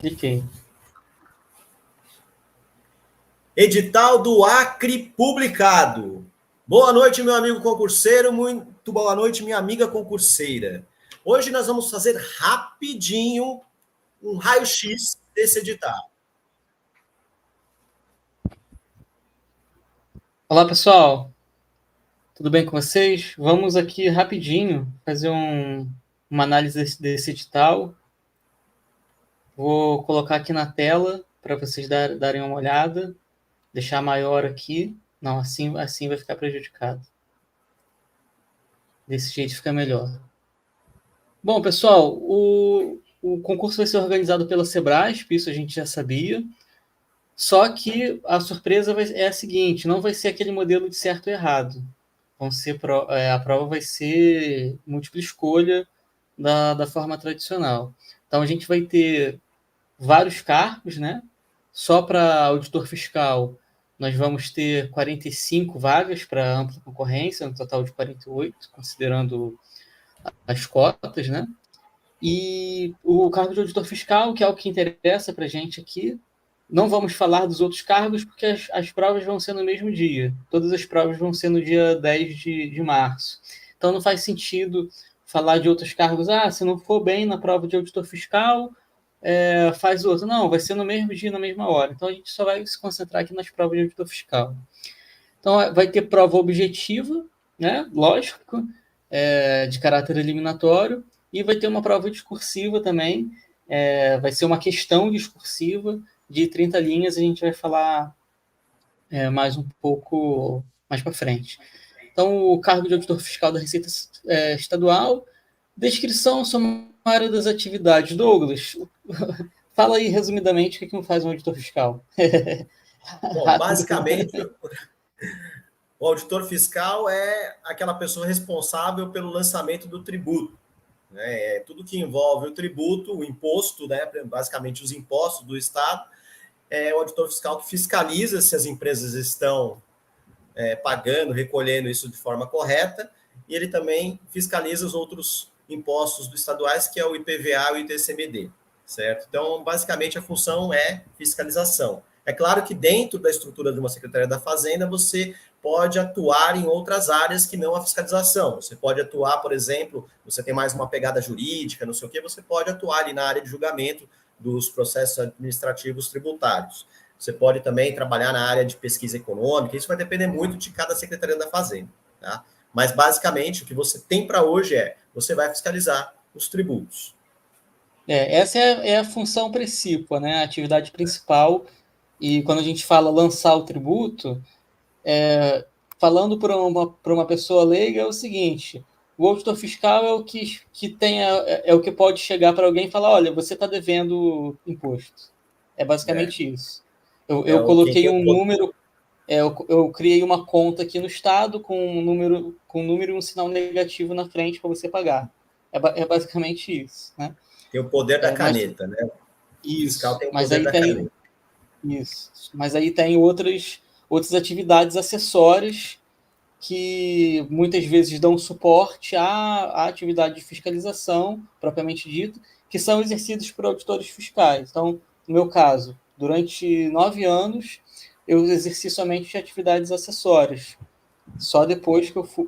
Cliquei. Edital do Acre publicado. Boa noite, meu amigo concurseiro. Muito boa noite, minha amiga concurseira. Hoje nós vamos fazer rapidinho um raio-x desse edital. Olá, pessoal. Tudo bem com vocês? Vamos aqui rapidinho fazer uma análise desse edital. Vou colocar aqui na tela para vocês darem uma olhada. Deixar maior aqui. Não, assim vai ficar prejudicado. Desse jeito fica melhor. Bom, pessoal, o concurso vai ser organizado pela Sebrasp, isso a gente já sabia. Só que a surpresa é a seguinte: não vai ser aquele modelo de certo e errado. A prova vai ser múltipla escolha da forma tradicional. Então a gente vai ter vários cargos, né? Só para auditor fiscal, nós vamos ter 45 vagas para ampla concorrência, um total de 48, considerando as cotas, né? E o cargo de auditor fiscal, que é o que interessa para a gente aqui, não vamos falar dos outros cargos, porque as provas vão ser no mesmo dia. Todas as provas vão ser no dia 10 de março. Então não faz sentido falar de outros cargos. Se não for bem na prova de auditor fiscal, faz outro. Não, vai ser no mesmo dia, na mesma hora. Então a gente só vai se concentrar aqui nas provas de auditor fiscal. Então vai ter prova objetiva, né? Lógico, de caráter eliminatório, e vai ter uma prova discursiva também. Vai ser uma questão discursiva de 30 linhas, a gente vai falar mais um pouco mais para frente. Então, o cargo de auditor fiscal da Receita Estadual, descrição sumária das atividades. Douglas, fala aí resumidamente o que faz um auditor fiscal. Bom, basicamente, o auditor fiscal é aquela pessoa responsável pelo lançamento do tributo. Né? Tudo que envolve o tributo, o imposto, né? Basicamente os impostos do Estado, é o auditor fiscal que fiscaliza se as empresas estão pagando, recolhendo isso de forma correta, e ele também fiscaliza os outros impostos do estaduais, que é o IPVA e o ITCMD, certo? Então, basicamente, a função é fiscalização. É claro que dentro da estrutura de uma Secretaria da Fazenda, você pode atuar em outras áreas que não a fiscalização. Você pode atuar, por exemplo, você tem mais uma pegada jurídica, não sei o quê, você pode atuar ali na área de julgamento dos processos administrativos tributários. Você pode também trabalhar na área de pesquisa econômica, isso vai depender muito de cada Secretaria da Fazenda. Tá? Mas, basicamente, o que você tem para hoje você vai fiscalizar os tributos. Essa é a função principal, né? A atividade principal. E quando a gente fala lançar o tributo, falando para uma pessoa leiga, é o seguinte: o auditor fiscal é o que tem o que pode chegar para alguém e falar: olha, você está devendo imposto. É basicamente isso. Eu coloquei um número, eu criei uma conta aqui no Estado com um número e um sinal negativo na frente para você pagar. É basicamente isso, né? Tem o poder da caneta, né? O fiscal tem o poder da caneta. Isso. Mas aí tem outras atividades acessórias que muitas vezes dão suporte à atividade de fiscalização, propriamente dito, que são exercidos por auditores fiscais. Então, no meu caso, durante 9 anos, eu exerci somente atividades acessórias. Só depois que eu fui,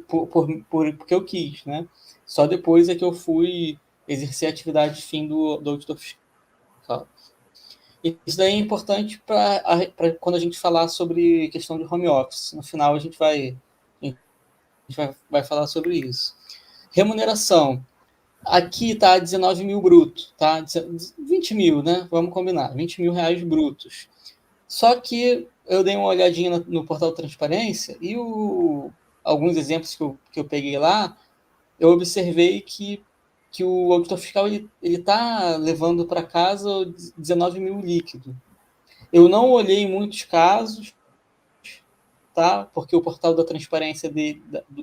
porque eu quis, né? Só depois é que eu fui exercer a atividade fim do auditor fiscal. Isso daí é importante para quando a gente falar sobre questão de home office. No final a gente vai falar sobre isso. Remuneração. Aqui está 19 mil bruto, tá? 20 mil, né? Vamos combinar, 20 mil reais brutos. Só que eu dei uma olhadinha no portal Transparência e alguns exemplos que eu peguei lá, eu observei que o auditor fiscal ele está levando para casa 19 mil líquido. Eu não olhei muitos casos, tá? Porque o portal da transparência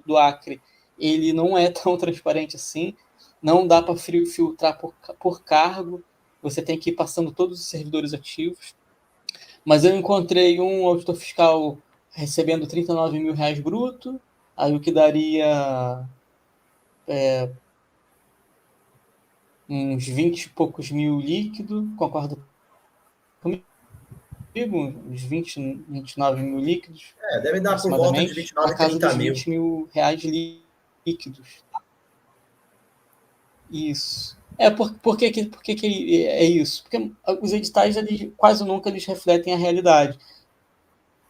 do Acre ele não é tão transparente assim. Não dá para filtrar por cargo. Você tem que ir passando todos os servidores ativos. Mas eu encontrei um auditor fiscal recebendo 39 mil reais bruto, aí o que daria uns 20 e poucos mil líquido, concordo uns 20, 29 mil líquidos, Deve dar por volta de aproximadamente, 29 na e casa 30 dos mil. 20 mil reais líquidos. Isso. Por que é isso? Porque os editais, eles, quase nunca eles refletem a realidade.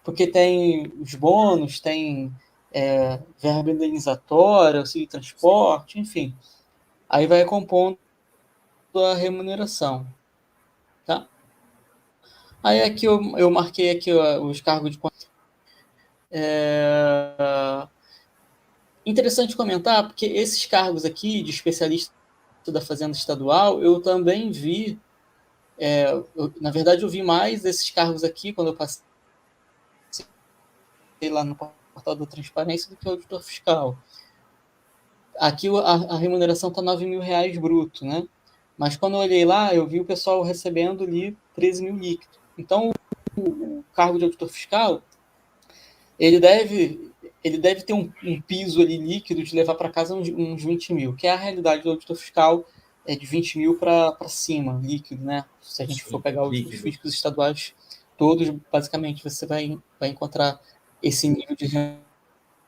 Porque tem os bônus, tem verba indenizatória, auxílio de transporte, enfim. Aí vai compondo a remuneração. Tá? Aí aqui eu marquei aqui os cargos de... Interessante comentar, porque esses cargos aqui de especialista da Fazenda Estadual, eu também vi, na verdade eu vi mais esses cargos aqui quando eu passei lá no portal da transparência do que o auditor fiscal. Aqui a remuneração está 9 mil reais bruto, né? Mas quando eu olhei lá, eu vi o pessoal recebendo ali 13 mil líquido. Então, o cargo de auditor fiscal, ele deve ter um piso ali líquido de levar para casa uns 20 mil, que é a realidade do auditor fiscal, de 20 mil para cima, líquido, né? Se a gente for Sim, pegar os líquido. fiscos estaduais todos, basicamente você vai encontrar esse nível de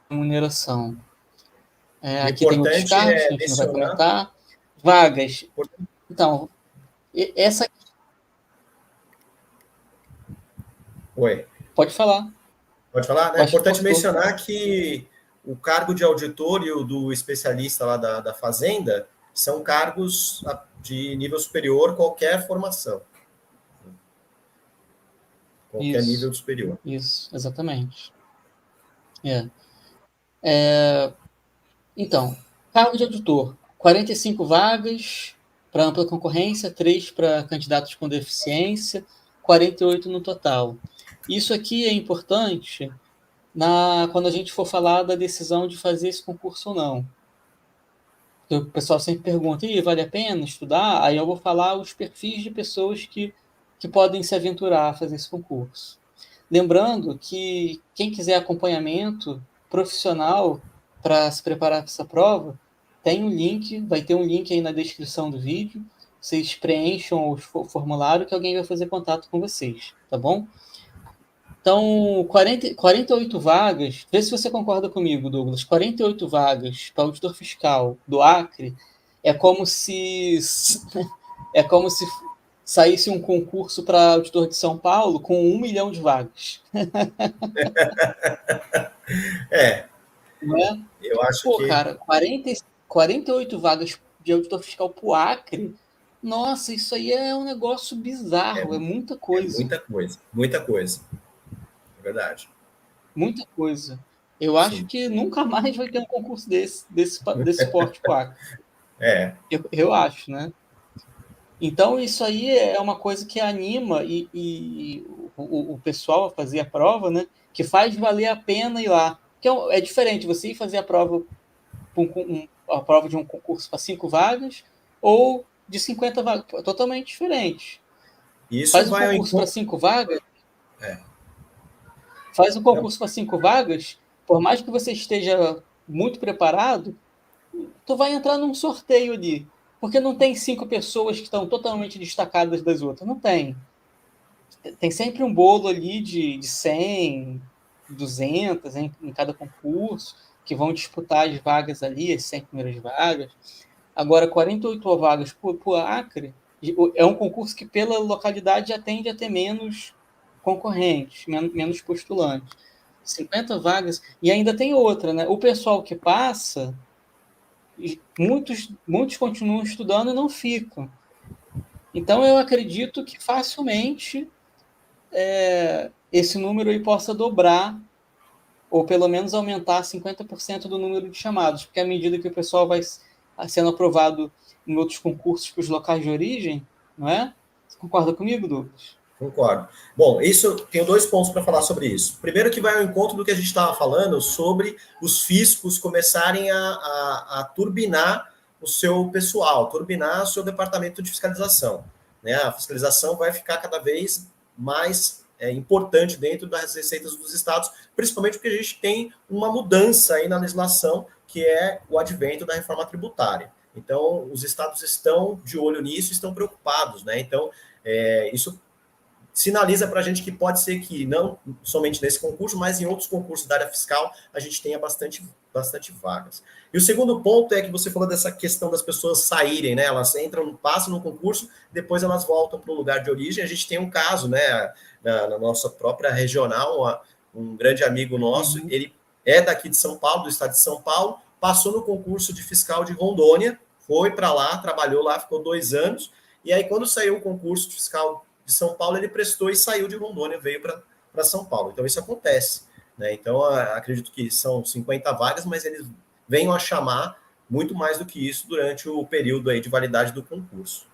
remuneração. O Aqui tem outros importante cargos é que a gente não vai mencionar. comentar. Vagas. Então, essa. Oi. Pode falar. Pode falar? É Acho que importante cortou. mencionar que o cargo de auditor e o do especialista lá da Fazenda são cargos de nível superior, qualquer formação. Qualquer nível Isso, superior. isso, exatamente. Então, cargo de auditor: 45 vagas para ampla concorrência, 3 para candidatos com deficiência, 48 no total. Isso aqui é importante quando a gente for falar da decisão de fazer esse concurso ou não. O pessoal sempre pergunta: vale a pena estudar? Aí eu vou falar os perfis de pessoas que podem se aventurar a fazer esse concurso. Lembrando que quem quiser acompanhamento profissional para se preparar para essa prova, tem um link, vai ter um link aí na descrição do vídeo. Vocês preencham o formulário que alguém vai fazer contato com vocês, tá bom? Então, 48 vagas, vê se você concorda comigo, Douglas. 48 vagas para auditor fiscal do Acre é como se é como se saísse um concurso para auditor de São Paulo com 1 milhão de vagas. É, Não é? eu acho Pô, que cara, 48 vagas de auditor fiscal para o Acre, nossa, isso aí é um negócio é, bizarro, é muita é coisa. muita coisa. Muita coisa. É verdade. Muita coisa. Eu acho Sim. que nunca mais vai ter um concurso desse porte pro Acre. É. Eu acho, né? Então, isso aí é uma coisa que anima e o pessoal a fazer a prova, né? Que faz valer a pena ir lá. Que é diferente você ir fazer a prova, a prova de um concurso para 5 vagas ou de 50 vagas. É totalmente diferente. Isso Faz um vai ao concurso para encontro. 5 vagas, É. faz um concurso para 5 vagas, por mais que você esteja muito preparado, tu vai entrar num sorteio ali. Porque não tem 5 pessoas que estão totalmente destacadas das outras. Não tem. Tem sempre um bolo ali de 100, 200 em cada concurso, que vão disputar as vagas ali, as 100 primeiras vagas. Agora, 48 vagas por Acre é um concurso que, pela localidade, já tende a ter menos concorrentes, menos postulantes. 50 vagas. E ainda tem outra, né? O pessoal que passa, muitos continuam estudando e não ficam. Então, eu acredito que facilmente esse número aí possa dobrar, ou pelo menos aumentar 50% do número de chamados, porque à medida que o pessoal vai sendo aprovado em outros concursos para os locais de origem, não é? Você concorda comigo, Douglas? Concordo. Bom, isso tenho dois pontos para falar sobre isso. Primeiro, que vai ao encontro do que a gente estava falando sobre os fiscos começarem a turbinar o seu pessoal, turbinar o seu departamento de fiscalização. Né? A fiscalização vai ficar cada vez mais importante dentro das receitas dos estados, principalmente porque a gente tem uma mudança aí na legislação, que é o advento da reforma tributária. Então, os estados estão de olho nisso, estão preocupados, né? Então, isso sinaliza para a gente que pode ser que não somente nesse concurso, mas em outros concursos da área fiscal a gente tenha bastante vagas. E o segundo ponto é que você falou dessa questão das pessoas saírem, né? Elas entram, passam no concurso, depois elas voltam para o lugar de origem. A gente tem um caso, né, na nossa própria regional, um grande amigo nosso, ele é daqui de São Paulo, do estado de São Paulo, passou no concurso de fiscal de Rondônia, foi para lá, trabalhou lá, ficou 2 anos, e aí quando saiu o concurso de fiscal de São Paulo, ele prestou e saiu de Rondônia, veio para São Paulo. Então, isso acontece. Né? Então, acredito que são 50 vagas, mas eles venham a chamar muito mais do que isso durante o período aí de validade do concurso.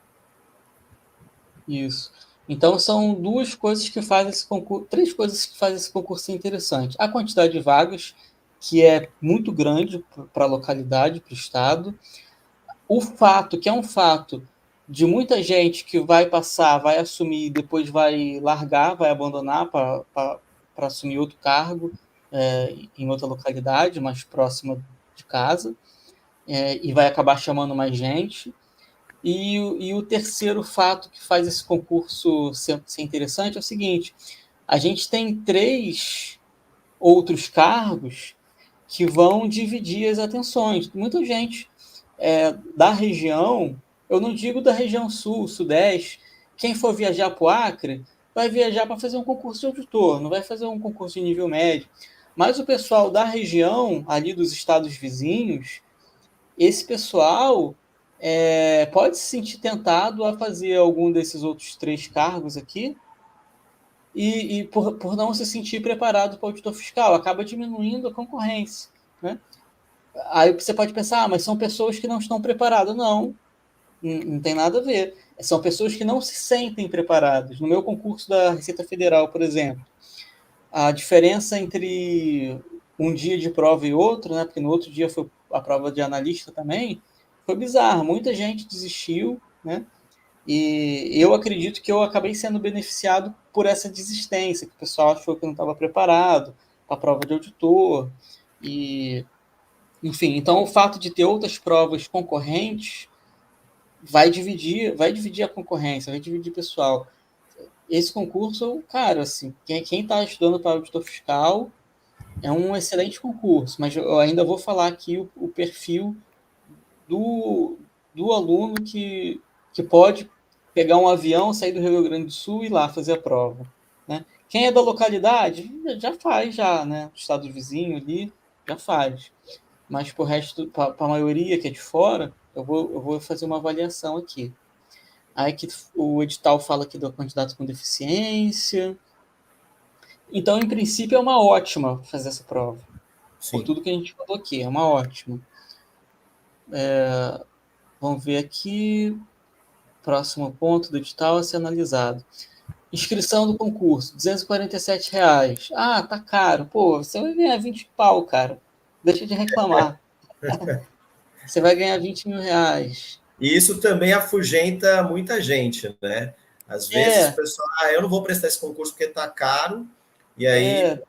Isso. Então, são duas coisas que fazem esse concurso, 3 coisas que fazem esse concurso ser interessante. A quantidade de vagas, que é muito grande para a localidade, para o estado. O fato, que é um fato de muita gente que vai passar, vai assumir, depois vai largar, vai abandonar para assumir outro cargo em outra localidade, mais próxima de casa, e vai acabar chamando mais gente. E o terceiro fato que faz esse concurso ser interessante é o seguinte: a gente tem 3 outros cargos que vão dividir as atenções. Muita gente da região, eu não digo da região sul, sudeste, quem for viajar para o Acre vai viajar para fazer um concurso de auditor, não vai fazer um concurso de nível médio. Mas o pessoal da região, ali dos estados vizinhos, esse pessoal pode se sentir tentado a fazer algum desses outros 3 cargos aqui, e por não se sentir preparado para o auditor fiscal, acaba diminuindo a concorrência. Né? Aí você pode pensar, mas são pessoas que não estão preparadas. Não tem nada a ver. São pessoas que não se sentem preparadas. No meu concurso da Receita Federal, por exemplo, a diferença entre um dia de prova e outro, né, porque no outro dia foi a prova de analista também, foi bizarro. Muita gente desistiu, né? E eu acredito que eu acabei sendo beneficiado por essa desistência, que o pessoal achou que eu não estava preparado para a prova de auditor. E, enfim, então o fato de ter outras provas concorrentes vai dividir a concorrência, vai dividir o pessoal. Esse concurso, cara, assim, quem está estudando para auditor fiscal é um excelente concurso, mas eu ainda vou falar aqui o perfil do aluno que pode pegar um avião, sair do Rio Grande do Sul e ir lá fazer a prova. Né? Quem é da localidade já faz, né? Estado vizinho ali já faz. Mas para o resto, para a maioria que é de fora, eu vou fazer uma avaliação aqui. Aí que o edital fala aqui do candidato com deficiência. Então, em princípio, é uma ótima fazer essa prova. Sim. Por tudo que a gente falou aqui, é uma ótima. Vamos ver aqui. Próximo ponto do edital a ser analisado. Inscrição do concurso, R$247. Ah, tá caro. Pô, você vai ganhar 20 pau, cara. Deixa de reclamar. Você vai ganhar R$20 mil. E isso também afugenta muita gente, né? Às vezes o pessoal, eu não vou prestar esse concurso porque tá caro, e aí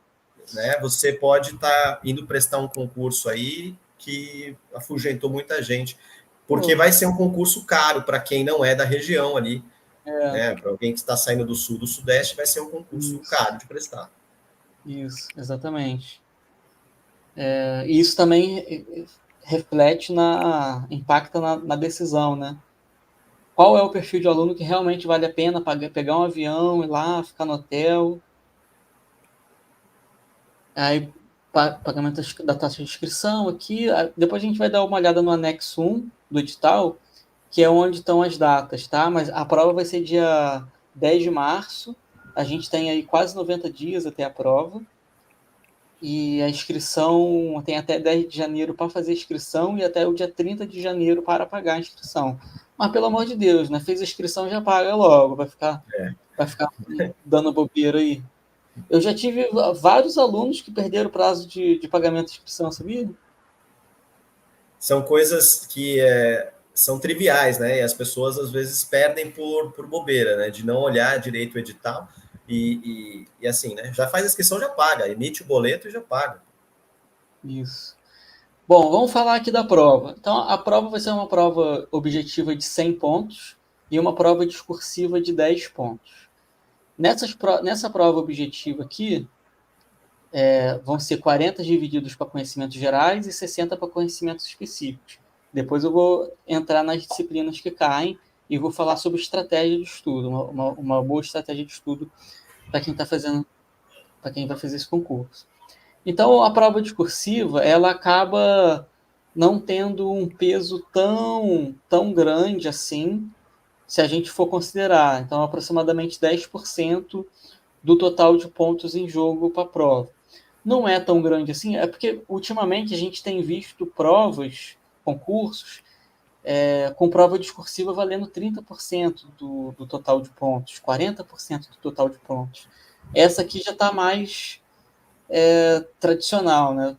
né, você pode estar indo prestar um concurso aí que afugentou muita gente, porque vai ser um concurso caro para quem não é da região ali, né? Para alguém que está saindo do sul, do sudeste, vai ser um concurso caro de prestar. Isso, exatamente. E isso também reflete impacta na decisão, né? Qual é o perfil de aluno que realmente vale a pena pegar um avião, ir lá, ficar no hotel? Aí, pagamento da taxa de inscrição aqui. Depois a gente vai dar uma olhada no anexo 1 do edital, que é onde estão as datas, tá? Mas a prova vai ser dia 10 de março. A gente tem aí quase 90 dias até a prova. E a inscrição tem até 10 de janeiro para fazer a inscrição e até o dia 30 de janeiro para pagar a inscrição. Mas, pelo amor de Deus, né? Fez a inscrição, já paga logo. Vai ficar dando bobeira aí. Eu já tive vários alunos que perderam o prazo de pagamento de inscrição, sabia? São coisas que são triviais, né? E as pessoas, às vezes, perdem por bobeira, né? De não olhar direito o edital. E assim, né? Já faz a inscrição, já paga. Emite o boleto e já paga. Isso. Bom, vamos falar aqui da prova. Então, a prova vai ser uma prova objetiva de 100 pontos e uma prova discursiva de 10 pontos. Nessa prova objetiva aqui, vão ser 40 divididos para conhecimentos gerais e 60 para conhecimentos específicos. Depois eu vou entrar nas disciplinas que caem e vou falar sobre estratégia de estudo, uma boa estratégia de estudo para quem está fazendo, para quem vai fazer esse concurso. Então, a prova discursiva, ela acaba não tendo um peso tão grande assim, se a gente for considerar. Então, aproximadamente 10% do total de pontos em jogo para a prova. Não é tão grande assim, é porque ultimamente a gente tem visto provas, concursos, com prova discursiva valendo 30% do total de pontos, 40% do total de pontos. Essa aqui já está mais tradicional, né?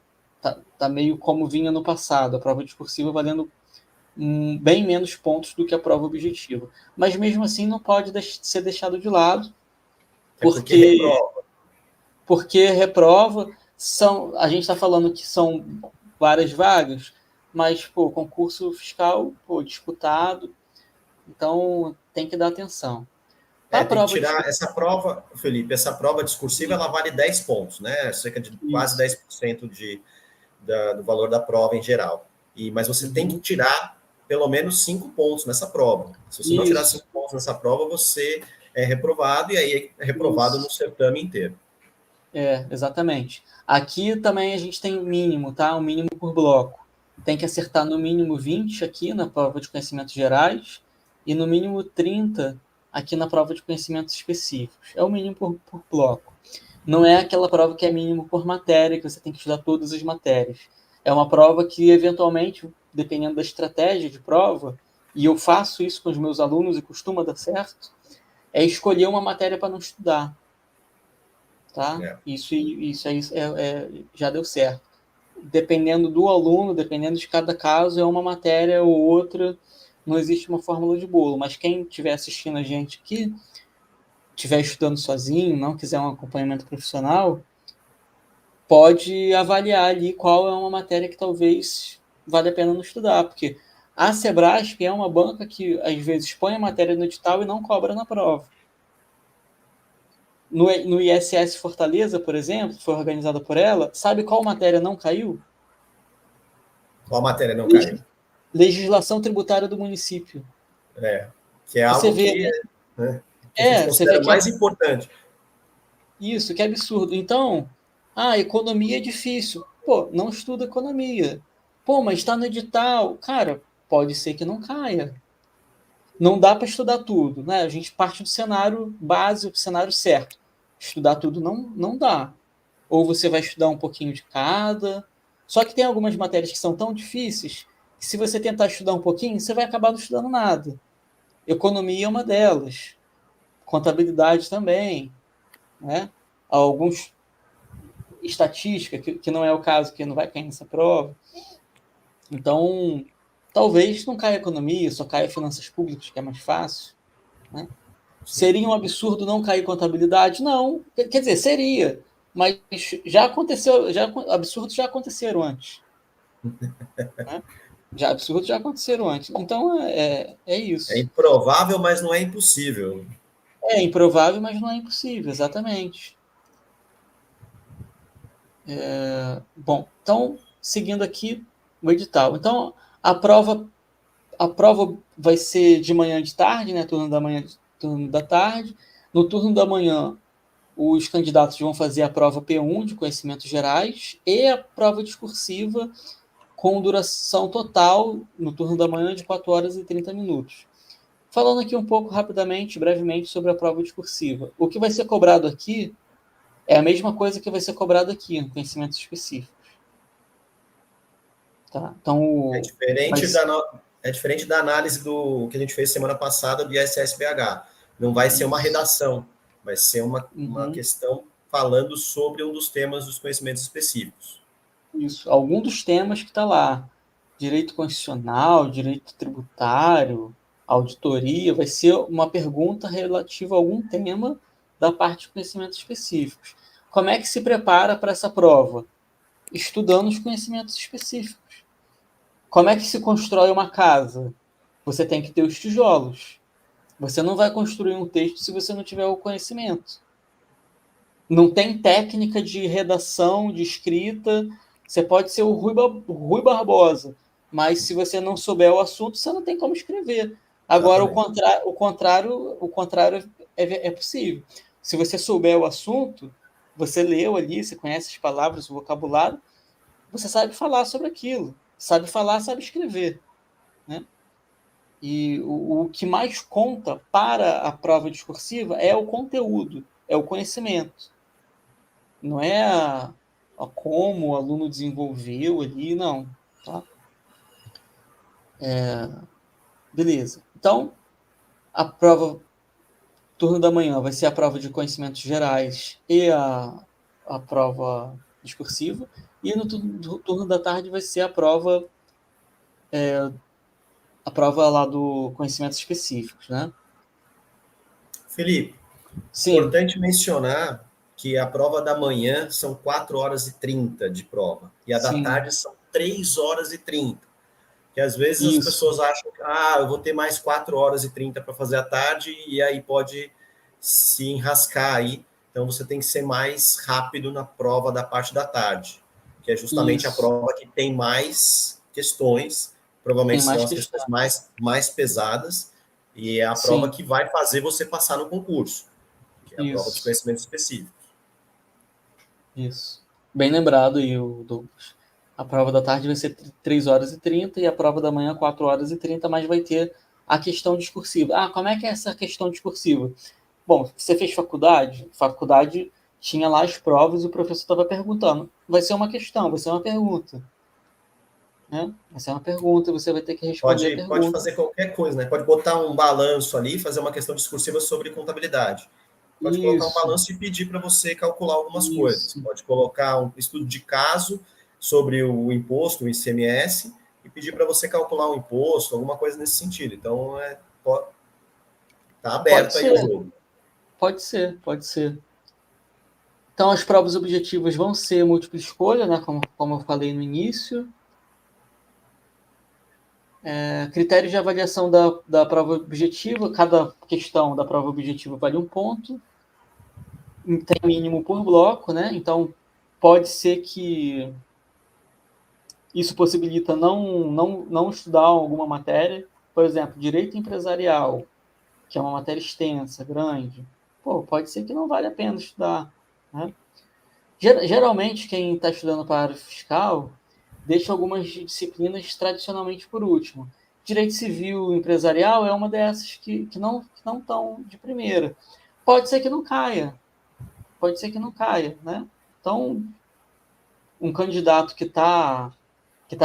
Tá meio como vinha no passado, a prova discursiva valendo bem menos pontos do que a prova objetiva. Mas mesmo assim não pode ser deixado de lado, porque reprova. A gente está falando que são várias vagas, mas concurso fiscal disputado, então tem que dar atenção. Tem que tirar essa prova, Felipe, essa prova discursiva ela vale 10 pontos, né? Cerca de quase 10% do valor da prova em geral. Mas você tem que tirar pelo menos 5 pontos nessa prova. Se você não tirar 5 pontos nessa prova, você é reprovado e aí é reprovado no certame inteiro. Exatamente. Aqui também a gente tem o mínimo, tá? O mínimo por bloco. Tem que acertar no mínimo 20 aqui na prova de conhecimentos gerais e no mínimo 30 aqui na prova de conhecimentos específicos. É o mínimo por bloco. Não é aquela prova que é mínimo por matéria, que você tem que estudar todas as matérias. É uma prova que, eventualmente, dependendo da estratégia de prova, e eu faço isso com os meus alunos e costuma dar certo, é escolher uma matéria para não estudar. Tá? Isso aí já deu certo. Dependendo do aluno, dependendo de cada caso, é uma matéria ou outra, não existe uma fórmula de bolo. Mas quem estiver assistindo a gente aqui, estiver estudando sozinho, não quiser um acompanhamento profissional, pode avaliar ali qual é uma matéria que talvez vale a pena não estudar, porque a Sebrasp é uma banca que, às vezes, põe a matéria no edital e não cobra na prova. No ISS Fortaleza, por exemplo, que foi organizada por ela, sabe qual matéria não caiu? Qual matéria não caiu? Legislação tributária do município. Que é algo que a gente considera mais importante. Isso, que absurdo. Então, economia é difícil. Não estuda economia. Mas está no edital. Cara, pode ser que não caia. Não dá para estudar tudo, né? A gente parte do cenário básico, do cenário certo. Estudar tudo não dá. Ou você vai estudar um pouquinho de cada. Só que tem algumas matérias que são tão difíceis que se você tentar estudar um pouquinho, você vai acabar não estudando nada. Economia é uma delas. Contabilidade também. Né? Alguns estatística, que não é o caso, que não vai cair nessa prova. Então, talvez não caia economia, só caia finanças públicas, que é mais fácil. Né? Seria um absurdo não cair contabilidade? Não. Quer dizer, seria. Mas já aconteceu, absurdos já aconteceram antes. Né? Absurdos já aconteceram antes. Então, é isso. É improvável, mas não é impossível. É improvável, mas não é impossível, exatamente. Bom, então, seguindo aqui o edital. Então, a prova vai ser de manhã e de tarde, né? Turno da manhã, turno da tarde. No turno da manhã, os candidatos vão fazer a prova P1 de conhecimentos gerais e a prova discursiva com duração total no turno da manhã de 4 horas e 30 minutos. Falando aqui um pouco rapidamente, brevemente, sobre a prova discursiva. O que vai ser cobrado aqui é a mesma coisa que vai ser cobrado aqui, em conhecimentos específicos. Tá? Então, é diferente da análise do que a gente fez semana passada do ISSBH. Não vai ser uma redação, vai ser uma questão falando sobre um dos temas dos conhecimentos específicos. Isso, algum dos temas que está lá. Direito constitucional, direito tributário, auditoria, vai ser uma pergunta relativa a algum tema da parte de conhecimentos específicos. Como é que se prepara para essa prova? Estudando os conhecimentos específicos. Como é que se constrói uma casa? Você tem que ter os tijolos. Você não vai construir um texto se você não tiver o conhecimento. Não tem técnica de redação, de escrita. Você pode ser o Rui Barbosa, mas se você não souber o assunto, você não tem como escrever. Agora, o contrário é possível. Se você souber o assunto, você leu ali, você conhece as palavras, o vocabulário, você sabe falar sobre aquilo. Sabe falar, sabe escrever. Né? E o que mais conta para a prova discursiva é o conteúdo, é o conhecimento. Não é a como o aluno desenvolveu ali, não. Tá? Beleza. Então, a prova turno da manhã vai ser a prova de conhecimentos gerais e a prova discursiva. E no turno da tarde vai ser a prova lá do conhecimentos específicos, né? Felipe, Sim. importante mencionar que a prova da manhã são 4 horas e 30 de prova, e a da Sim. tarde são 3 horas e 30. Que às vezes as Isso. pessoas acham que eu vou ter mais 4 horas e 30 para fazer à tarde, e aí pode se enrascar aí. Então você tem que ser mais rápido na prova da parte da tarde, que é justamente a Isso. prova que tem mais questões, Tem provavelmente serão mais as questões questões. mais pesadas, e é a prova Sim. que vai fazer você passar no concurso, que é a prova de Isso. conhecimento específico. Isso. Bem lembrado aí, o Douglas. A prova da tarde vai ser 3 horas e 30 e a prova da manhã 4 horas e 30, mas vai ter a questão discursiva. Ah, como é que é essa questão discursiva? Bom, você fez faculdade? Faculdade tinha lá as provas e o professor estava perguntando. Vai ser uma questão, vai ser uma pergunta. Né? Vai ser uma pergunta, você vai ter que responder a Pode pergunta. fazer qualquer coisa, né? Pode botar um balanço ali, fazer uma questão discursiva sobre contabilidade. Pode colocar um Isso, balanço e pedir para você calcular algumas coisas. isso, Pode colocar um estudo de caso sobre o imposto, o ICMS, e pedir para você calcular um imposto, alguma coisa nesse sentido. Então, tá pode aberto aí o ser, jogo. pode ser, pode ser. Então, as provas objetivas vão ser múltipla escolha, né, como eu falei no início. Critérios de avaliação da prova objetiva, cada questão da prova objetiva vale 1 ponto. Tem mínimo por bloco, né? Então, pode ser que isso possibilita não estudar alguma matéria. Por exemplo, direito empresarial, que é uma matéria extensa, grande. Pode ser que não vale a pena estudar. Né? Geralmente, quem está estudando para a área fiscal deixa algumas disciplinas tradicionalmente por último. Direito civil empresarial é uma dessas que não estão de primeira. Pode ser que não caia. Pode ser que não caia. Né? Então, um candidato que tá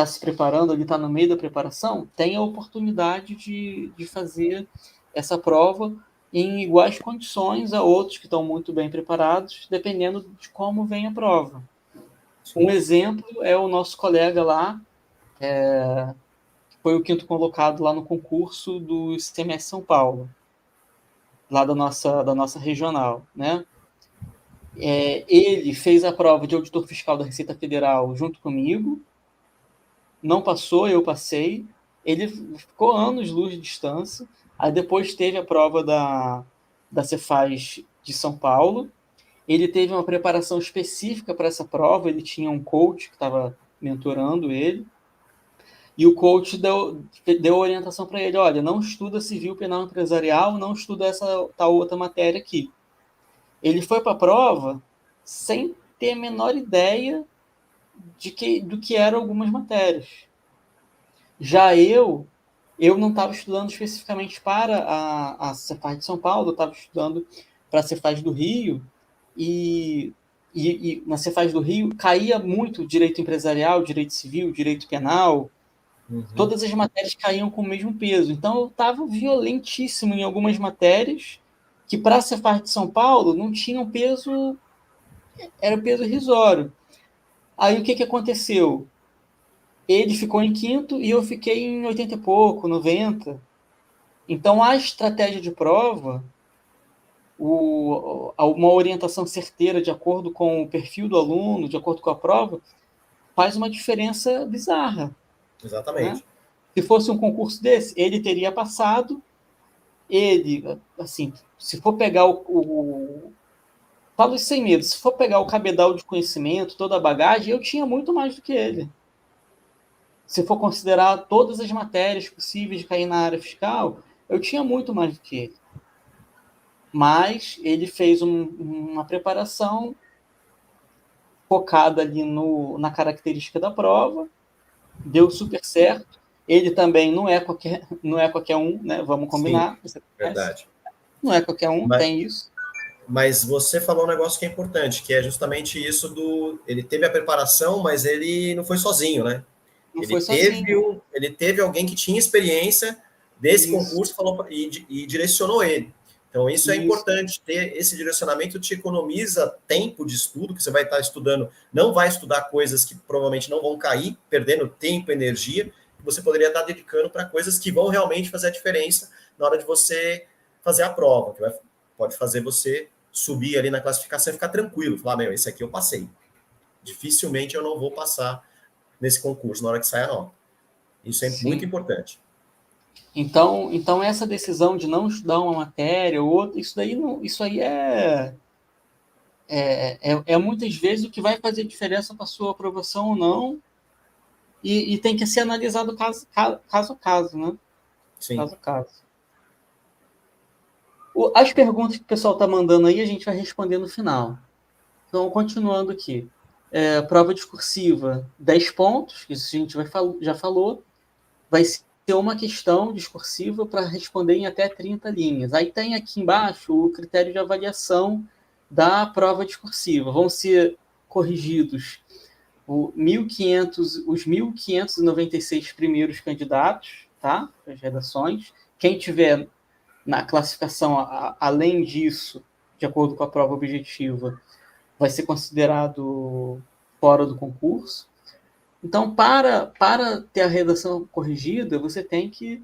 se preparando, ele está no meio da preparação, tem a oportunidade de fazer essa prova em iguais condições a outros que estão muito bem preparados, dependendo de como vem a prova. Um exemplo é o nosso colega lá, que foi o 5º colocado lá no concurso do ICMS São Paulo, lá da nossa regional, né? Ele fez a prova de auditor fiscal da Receita Federal junto comigo, não passou, eu passei. Ele ficou anos-luz de distância. Aí depois teve a prova da Cefaz de São Paulo. Ele teve uma preparação específica para essa prova. Ele tinha um coach que estava mentorando ele. E o coach deu orientação para ele: olha, não estuda civil penal empresarial, não estuda essa tal outra matéria aqui. Ele foi para a prova sem ter a menor ideia do que eram algumas matérias. Já eu não estava estudando especificamente para a Cefaz de São Paulo, eu estava estudando para a Cefaz do Rio, e na Cefaz do Rio caía muito direito empresarial, direito civil, direito penal, todas as matérias caíam com o mesmo peso. Então eu estava violentíssimo em algumas matérias que para a Cefaz de São Paulo não tinham peso, era peso irrisório. Aí o que aconteceu? Ele ficou em 5º e eu fiquei em 80 e pouco, 90. Então, a estratégia de prova, uma orientação certeira de acordo com o perfil do aluno, de acordo com a prova, faz uma diferença bizarra. Né? Exatamente. Se fosse um concurso desse, ele teria passado ele, assim, se for pegar falo isso sem medo, se for pegar o cabedal de conhecimento, toda a bagagem, eu tinha muito mais do que ele. Se for considerar todas as matérias possíveis de cair na área fiscal, eu tinha muito mais do que ele. Mas ele fez uma preparação focada ali na característica da prova, deu super certo. Ele também não é qualquer um, né? Vamos combinar. Sim, verdade. Não é qualquer um, tem isso. Mas você falou um negócio que é importante, que é justamente isso ele teve a preparação, mas ele não foi sozinho, né? Não foi sozinho. Ele teve alguém que tinha experiência desse concurso e direcionou ele. Então, isso é importante, ter esse direcionamento te economiza tempo de estudo, que você vai estar estudando, não vai estudar coisas que provavelmente não vão cair, perdendo tempo, energia, que você poderia estar dedicando para coisas que vão realmente fazer a diferença na hora de você fazer a prova, que pode fazer você subir ali na classificação e ficar tranquilo, falar, esse aqui eu passei. Dificilmente eu não vou passar nesse concurso na hora que sai a nota. Isso é muito importante. Então essa decisão de não estudar uma matéria ou outra, isso aí é muitas vezes o que vai fazer diferença para a sua aprovação ou não, e tem que ser analisado caso a caso, né? Sim. Caso a caso. As perguntas que o pessoal está mandando aí, a gente vai responder no final. Então, continuando aqui. Prova discursiva, 10 pontos, isso a gente já falou. Vai ser uma questão discursiva para responder em até 30 linhas. Aí tem aqui embaixo o critério de avaliação da prova discursiva. Vão ser corrigidos os 1.596 primeiros candidatos, tá? As redações. Quem tiver na classificação, além disso, de acordo com a prova objetiva, vai ser considerado fora do concurso. Então, para ter a redação corrigida, você tem que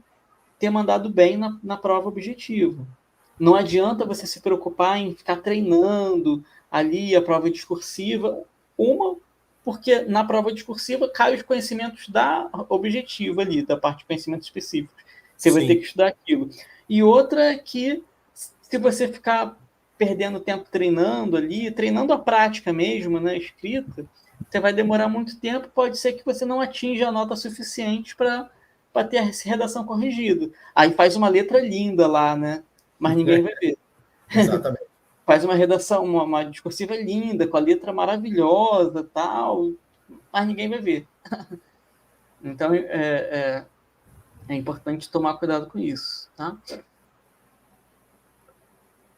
ter mandado bem na prova objetiva. Não adianta você se preocupar em ficar treinando ali a prova discursiva, porque na prova discursiva caem os conhecimentos da objetiva ali, da parte de conhecimentos específicos. Você vai ter que estudar aquilo. E outra é que, se você ficar perdendo tempo treinando ali, treinando a prática mesmo, né, escrita, você vai demorar muito tempo, pode ser que você não atinja a nota suficiente para ter a redação corrigida. Aí faz uma letra linda lá, né? Mas ninguém vai ver. Exatamente. Faz uma redação, uma discursiva linda, com a letra maravilhosa, tal, mas ninguém vai ver. Então, é importante tomar cuidado com isso, tá?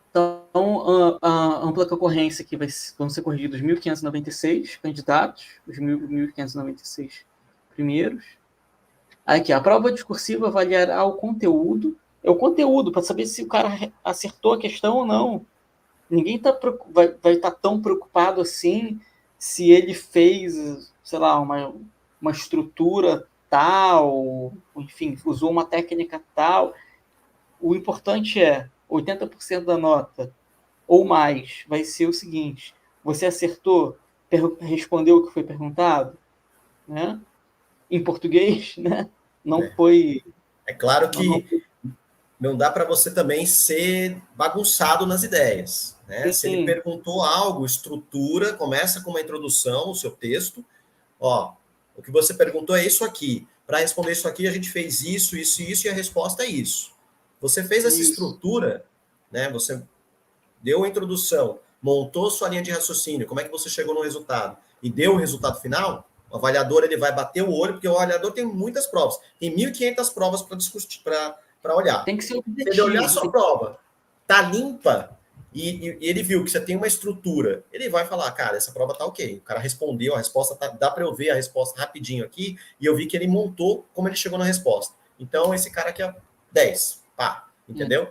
Então, a ampla concorrência aqui vão ser corrigidos 1.596 candidatos, os 1.596 primeiros. Aqui, a prova discursiva avaliará o conteúdo. É o conteúdo, para saber se o cara acertou a questão ou não. Ninguém vai estar tão preocupado assim se ele fez, sei lá, uma estrutura tal, enfim, usou uma técnica tal. O importante é 80% da nota ou mais vai ser o seguinte: você acertou, respondeu o que foi perguntado, né? Em português, né? Não foi. É claro que não dá para você também ser bagunçado nas ideias, né? Se ele perguntou algo, estrutura, começa com uma introdução, o seu texto. Ó, o que você perguntou é isso aqui. Para responder isso aqui, a gente fez isso, isso e isso, e a resposta é isso. Você fez essa estrutura, né? Você deu a introdução, montou sua linha de raciocínio, como é que você chegou no resultado e deu o resultado final. O avaliador ele vai bater o olho, porque o avaliador tem muitas provas. Tem 1.500 provas para discutir, para olhar. Tem que ser objetivo. Se ele olhar a sua prova, tá limpa, e ele viu que você tem uma estrutura, ele vai falar, cara, essa prova tá ok. O cara respondeu, a resposta dá para eu ver a resposta rapidinho aqui, e eu vi que ele montou como ele chegou na resposta. Então, esse cara aqui é 10. Pá, entendeu?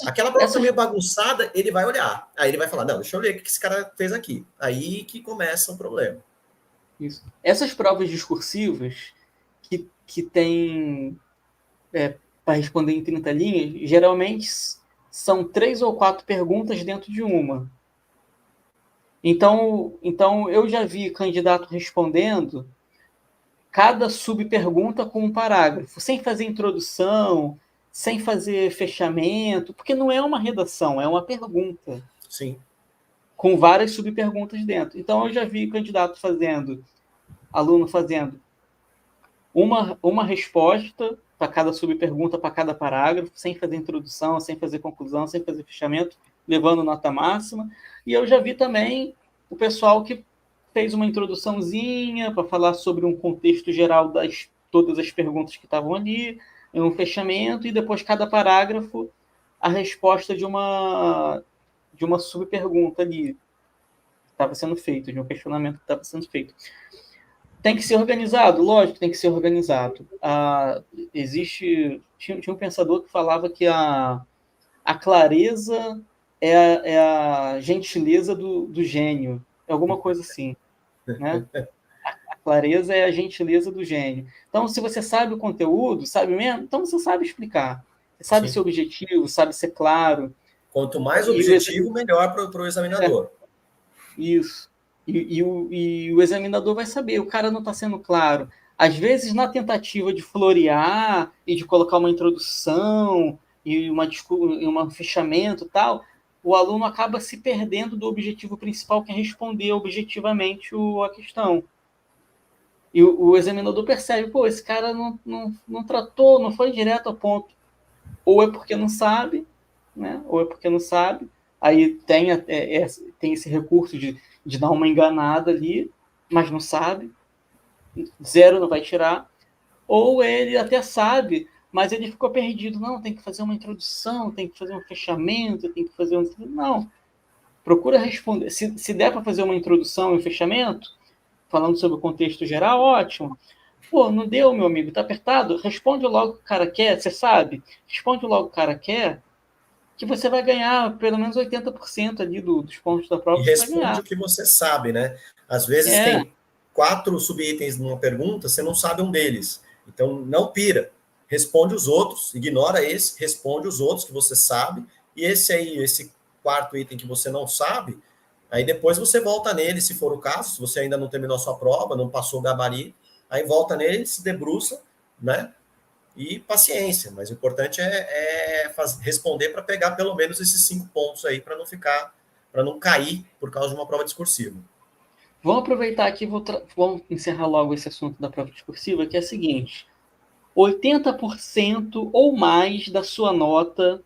Aquela prova meio bagunçada, ele vai olhar. Aí ele vai falar, não, deixa eu ler o que esse cara fez aqui. Aí que começa um problema. Isso. Essas provas discursivas que tem para responder em 30 linhas, geralmente são 3 ou 4 perguntas dentro de uma. Então eu já vi candidato respondendo cada subpergunta com um parágrafo, sem fazer introdução, sem fazer fechamento, porque não é uma redação, é uma pergunta. Sim. Com várias subperguntas dentro. Então, eu já vi candidato fazendo, aluno fazendo uma resposta para cada subpergunta, para cada parágrafo, sem fazer introdução, sem fazer conclusão, sem fazer fechamento, levando nota máxima. E eu já vi também o pessoal que fez uma introduçãozinha para falar sobre um contexto geral das todas as perguntas que estavam ali, em um fechamento, e depois cada parágrafo a resposta de uma subpergunta ali que estava sendo feito, de um questionamento que estava sendo feito. Tem que ser organizado? Lógico que tem que ser organizado. Tinha um pensador que falava que a clareza é a gentileza do gênio. É alguma coisa assim, né? A clareza é a gentileza do gênio. Então, se você sabe o conteúdo, sabe mesmo, então você sabe explicar. Você sabe ser objetivo, sabe ser claro. Quanto mais objetivo, melhor para o examinador. Isso. E o examinador vai saber, o cara não está sendo claro. Às vezes, na tentativa de florear e de colocar uma introdução e um fechamento e tal, o aluno acaba se perdendo do objetivo principal, que é responder objetivamente a questão. E o examinador percebe, pô, esse cara não tratou, não foi direto ao ponto. Ou é porque não sabe, né? Ou é porque não sabe. Aí tem esse recurso de dar uma enganada ali, mas não sabe. 0 não vai tirar. Ou ele até sabe, mas ele ficou perdido. Não, tem que fazer uma introdução, tem que fazer um fechamento, tem que fazer um... Não. Procura responder. Se der para fazer uma introdução e um fechamento, falando sobre o contexto geral, ótimo. Pô, não deu, meu amigo, tá apertado? Responde logo o que o cara quer, você sabe? Responde logo o que o cara quer, que você vai ganhar pelo menos 80% ali dos pontos da prova, E você vai responde ganhar. o que você sabe, né? Às vezes tem 4 subitens numa pergunta, você não sabe um deles. Então, não pira. Responde os outros, ignora esse, responde os outros que você sabe, e esse quarto item que você não sabe, aí depois você volta nele, se for o caso, se você ainda não terminou a sua prova, não passou o gabarito, aí volta nele, se debruça, né? E paciência, mas o importante responder para pegar pelo menos esses 5 pontos aí, para não cair por causa de uma prova discursiva. Vamos aproveitar aqui, vamos encerrar logo esse assunto da prova discursiva, que é o seguinte: 80% ou mais da sua nota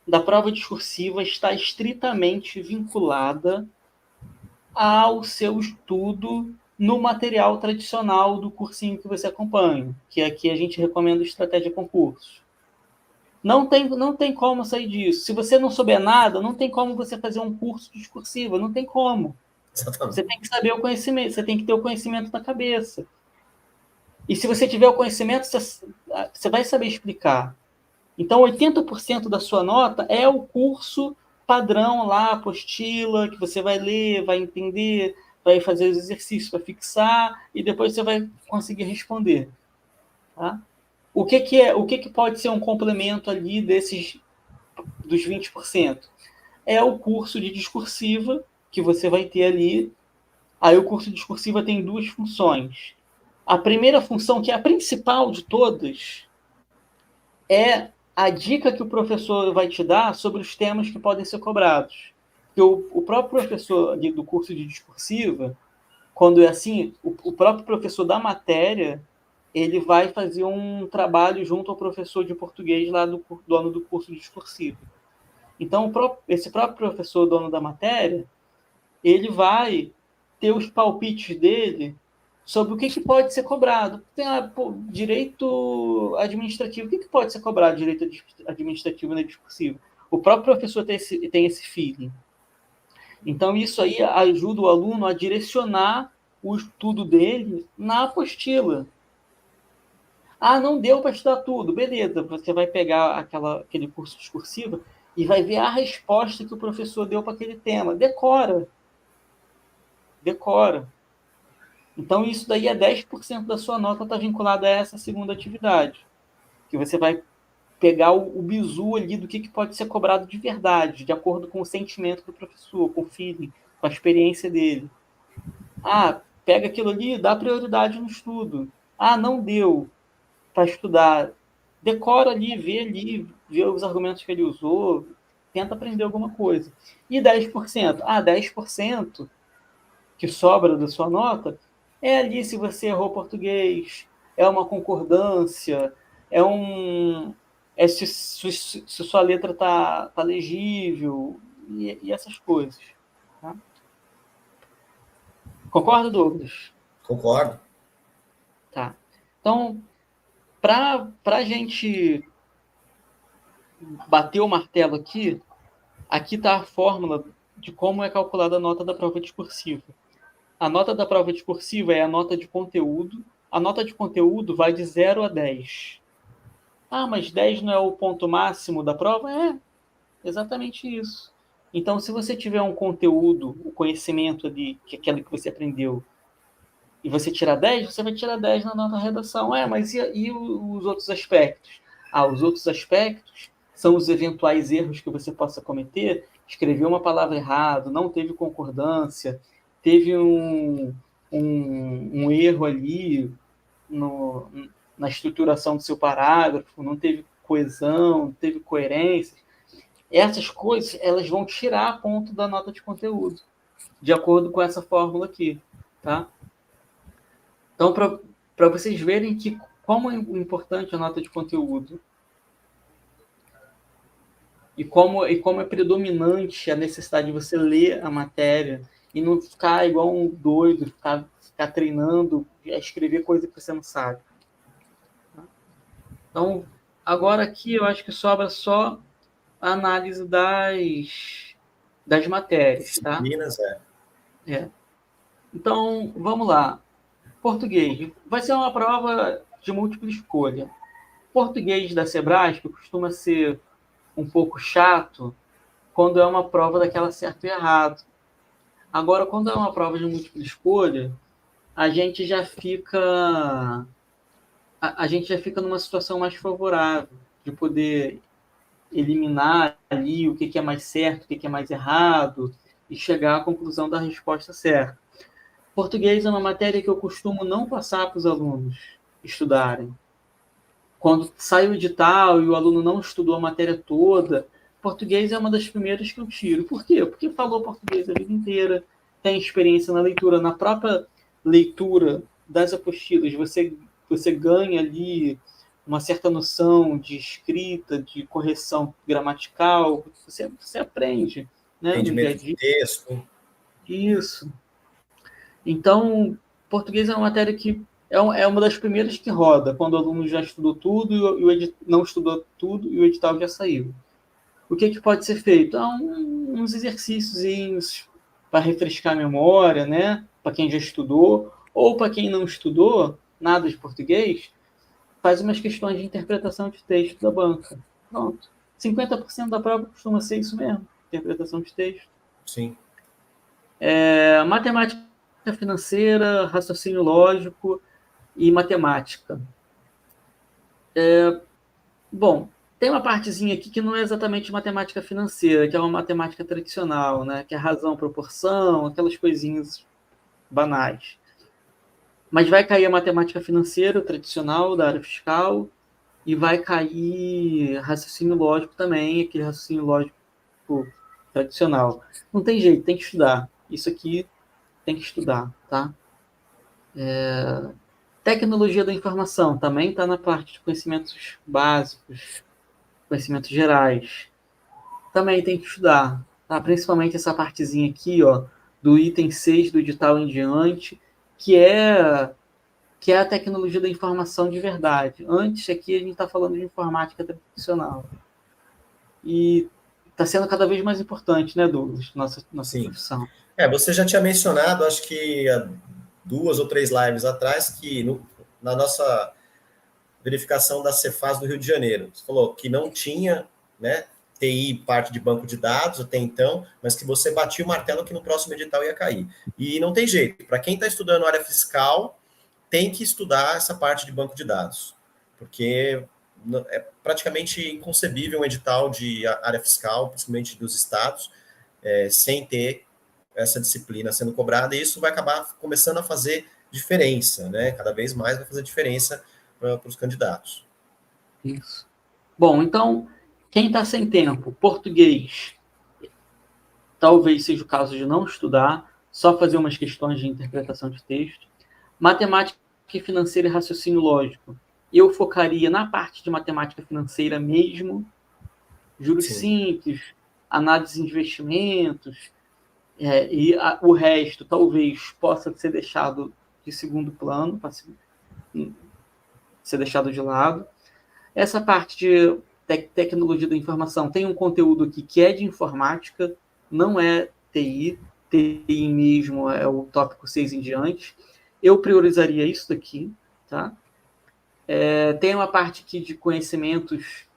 da prova discursiva está estritamente vinculada ao seu estudo no material tradicional do cursinho que você acompanha, que aqui a gente recomenda Estratégia Concurso. Não tem como sair disso. Se você não souber nada, não tem como você fazer um curso discursivo, não tem como. Exatamente. Você tem que saber o conhecimento, você tem que ter o conhecimento na cabeça. E se você tiver o conhecimento, você vai saber explicar. Então, 80% da sua nota é o curso padrão lá, apostila, que você vai ler, vai entender, vai fazer os exercícios para fixar e depois você vai conseguir responder. Tá? O que pode ser um complemento ali dos 20%? É o curso de discursiva que você vai ter ali. Aí o curso de discursiva tem 2 funções. A primeira função, que é a principal de todas, é a dica que o professor vai te dar sobre os temas que podem ser cobrados. Porque o próprio professor do curso de discursiva, quando é assim, o próprio professor da matéria, ele vai fazer um trabalho junto ao professor de português lá do dono do curso de discursivo. Então, esse próprio professor dono da matéria, ele vai ter os palpites dele sobre o que pode ser cobrado. Tem direito administrativo. O que pode ser cobrado direito administrativo na discursiva? O próprio professor tem esse feeling. Então, isso aí ajuda o aluno a direcionar o estudo dele na apostila. Ah, não deu para estudar tudo. Beleza, você vai pegar aquele curso discursivo e vai ver a resposta que o professor deu para aquele tema. Decora. Então, isso daí é 10% da sua nota está vinculada a essa segunda atividade. Que você vai pegar o bizu ali do que pode ser cobrado de verdade, de acordo com o sentimento do professor, com o feeling, com a experiência dele. Ah, pega aquilo ali, dá prioridade no estudo. Ah, não deu para estudar. decora ali, vê os argumentos que ele usou, tenta aprender alguma coisa. E 10%? 10% que sobra da sua nota é ali se você errou português, é uma concordância, se sua letra tá legível, e essas coisas. Tá? Concorda, Douglas? Concordo. Tá. Então, para a gente bater o martelo aqui está a fórmula de como é calculada a nota da prova discursiva. A nota da prova discursiva é a nota de conteúdo. A nota de conteúdo vai de 0 a 10. Mas 10 não é o ponto máximo da prova? É, exatamente isso. Então, se você tiver um conteúdo, o conhecimento ali, que é aquele que você aprendeu, e você tirar 10, você vai tirar 10 na nota redação. Mas e os outros aspectos? Os outros aspectos são os eventuais erros que você possa cometer. Escreveu uma palavra errada, não teve concordância, teve um erro ali na estruturação do seu parágrafo, não teve coesão, não teve coerência. Essas coisas, elas vão tirar ponto da nota de conteúdo, de acordo com essa fórmula aqui, tá? Então, para vocês verem como é importante a nota de conteúdo e como é predominante a necessidade de você ler a matéria e não ficar igual um doido, ficar treinando a escrever coisa que você não sabe. Então, agora aqui eu acho que sobra só a análise das matérias, tá? Disciplinas, Então, vamos lá. Português. Vai ser uma prova de múltipla escolha. Português da Sebrasp costuma ser um pouco chato quando é uma prova daquela certo e errado. Agora, quando é uma prova de múltipla escolha, a gente já fica numa situação mais favorável de poder eliminar ali o que é mais certo, o que é mais errado e chegar à conclusão da resposta certa. Português é uma matéria que eu costumo não passar para os alunos estudarem. Quando sai o edital e o aluno não estudou a matéria toda, português é uma das primeiras que eu tiro. Por quê? Porque falou português a vida inteira, tem experiência na leitura, na própria leitura das apostilas, você ganha ali uma certa noção de escrita, de correção gramatical, você aprende, né, no dia a entendimento de dia. texto. Isso. Então, português é uma matéria que é uma das primeiras que roda, quando o aluno já estudou tudo e não estudou tudo e o edital já saiu. O que pode ser feito? Uns exercícios para refrescar a memória, né? Para quem já estudou, ou para quem não estudou nada de português, faz umas questões de interpretação de texto da banca. Pronto. 50% da prova costuma ser isso mesmo, interpretação de texto. Sim. Matemática financeira, raciocínio lógico e matemática. Bom, tem uma partezinha aqui que não é exatamente matemática financeira, que é uma matemática tradicional, né? Que é razão, proporção, aquelas coisinhas banais. Mas vai cair a matemática financeira tradicional da área fiscal e vai cair raciocínio lógico também, aquele raciocínio lógico tradicional. Não tem jeito, tem que estudar. Isso aqui tem que estudar, tá? Tecnologia da informação também está na parte de conhecimentos básicos, conhecimentos gerais. Também tem que estudar, tá? Principalmente essa partezinha aqui, ó, do item 6 do edital em diante, que é a tecnologia da informação de verdade. Antes aqui a gente está falando de informática tradicional. E está sendo cada vez mais importante, né, Douglas, nossa Sim. profissão. Você já tinha mencionado, acho que há 2 ou 3 lives atrás, que na nossa verificação da Cefaz do Rio de Janeiro, você falou que não tinha, né, TI parte de banco de dados até então, mas que você batia o martelo que no próximo edital ia cair. E não tem jeito. Para quem está estudando área fiscal, tem que estudar essa parte de banco de dados, porque é praticamente inconcebível um edital de área fiscal, principalmente dos estados, sem ter essa disciplina sendo cobrada, e isso vai acabar começando a fazer diferença, né? Cada vez mais vai fazer diferença para os candidatos. Isso. Bom, então, quem está sem tempo, português, talvez seja o caso de não estudar, só fazer umas questões de interpretação de texto. Matemática financeira e raciocínio lógico. Eu focaria na parte de matemática financeira mesmo, juros Sim. simples, análise de investimentos, o resto talvez possa ser deixado de segundo plano, para ser deixado de lado. Essa parte de tecnologia da informação tem um conteúdo aqui que é de informática, não é TI. TI mesmo é o tópico 6 em diante. Eu priorizaria isso daqui, tá? Tem uma parte aqui de conhecimentos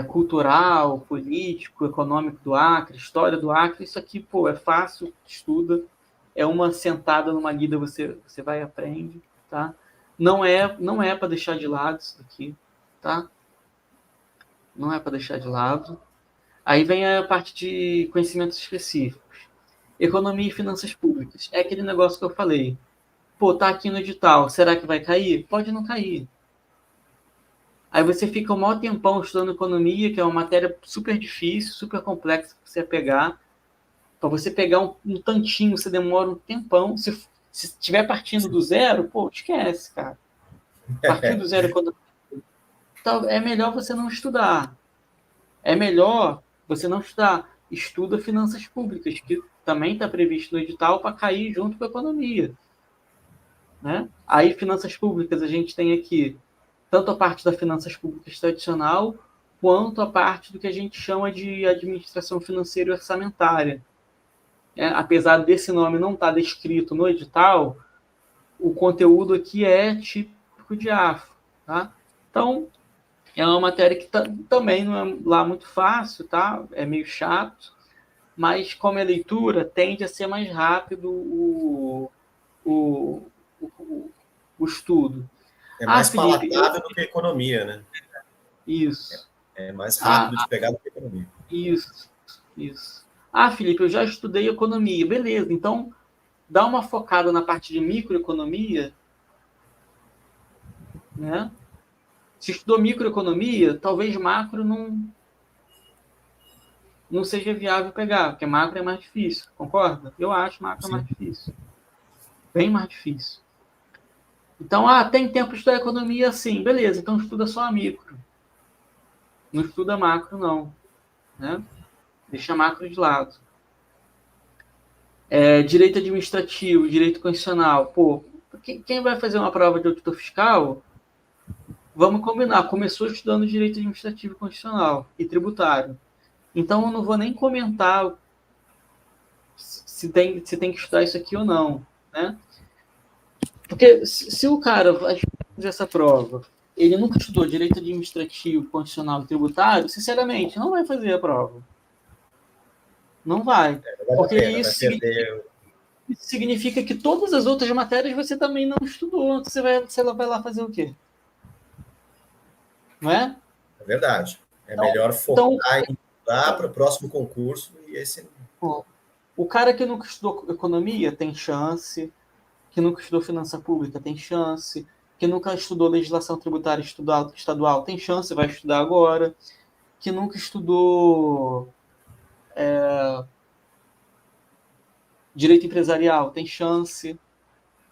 cultural, político, econômico do Acre, história do Acre. Isso aqui, pô, é fácil, estuda. É uma sentada numa guida, você vai e aprende, tá? Não é para deixar de lado isso daqui, tá? Não é para deixar de lado. Aí vem a parte de conhecimentos específicos. Economia e finanças públicas. É aquele negócio que eu falei. Pô, tá aqui no edital, será que vai cair? Pode não cair. Aí você fica um maior tempão estudando economia, que é uma matéria super difícil, super complexa para você pegar. Para você pegar um tantinho, você demora um tempão. Se estiver partindo do zero, pô, esquece, cara. Partir do zero quando... Então, é melhor você não estudar. É melhor você não estudar. Estuda finanças públicas, que também está previsto no edital para cair junto com a economia. Né? Aí, finanças públicas, a gente tem aqui tanto a parte da finanças públicas tradicional, quanto a parte do que a gente chama de administração financeira e orçamentária. Apesar desse nome não estar descrito no edital, o conteúdo aqui é típico de AFO. Tá? Então, é uma matéria que também não é lá muito fácil, tá? É meio chato, mas como é leitura, tende a ser mais rápido o estudo. É mais Felipe, palatável do que a economia, né? Isso. É mais rápido de pegar do que a economia. Isso. Felipe, eu já estudei economia. Beleza, então dá uma focada na parte de microeconomia, né? Se estudou microeconomia, talvez macro não seja viável pegar, porque macro é mais difícil, concorda? Eu acho macro mais difícil. Bem mais difícil. Então, tem tempo de estudar economia? Sim, beleza, então estuda só a micro. Não estuda macro, não. Né? Deixa macro de lado. Direito administrativo, direito constitucional. Pô, quem vai fazer uma prova de auditor fiscal, vamos combinar, começou estudando direito administrativo constitucional e tributário. Então, eu não vou nem comentar se tem que estudar isso aqui ou não. Né? Porque se o cara vai fazer essa prova, ele nunca estudou direito administrativo, constitucional e tributário, sinceramente, não vai fazer a prova. Não vai. Porque isso significa que todas as outras matérias você também não estudou. Você vai lá fazer o quê? Não é? É verdade. É melhor focar em estudar para o próximo concurso e esse... O cara que nunca estudou economia tem chance, que nunca estudou finança pública tem chance, que nunca estudou legislação tributária estadual tem chance, vai estudar agora, que nunca estudou direito empresarial tem chance,